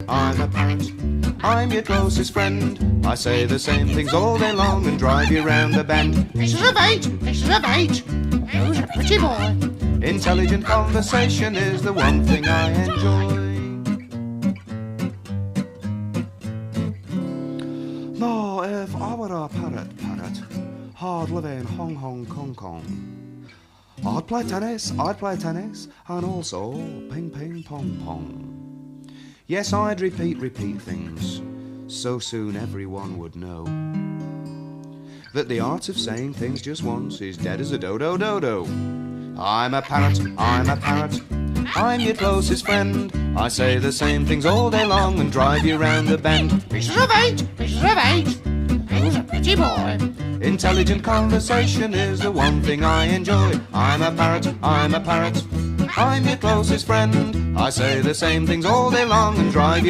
I'm a parrot, I'm your closest friend. I say the same things all day long and drive you round the bend. Pieces of eight, who's a pretty boy? Intelligent conversation is the one thing I enjoy. Now, if I were a parrot, hard living Hong Kong, I'd play tennis, and also ping pong. Yes, I'd repeat things, so soon everyone would know that the art of saying things just once is dead as a dodo. I'm a parrot, I'm your closest friend. I say the same things all day long and drive you round the bend. Pieces of eight, who's a pretty boy? Intelligent conversation is the one thing I enjoy. I'm a parrot, I'm your closest friend. I say the same things all day long and drive you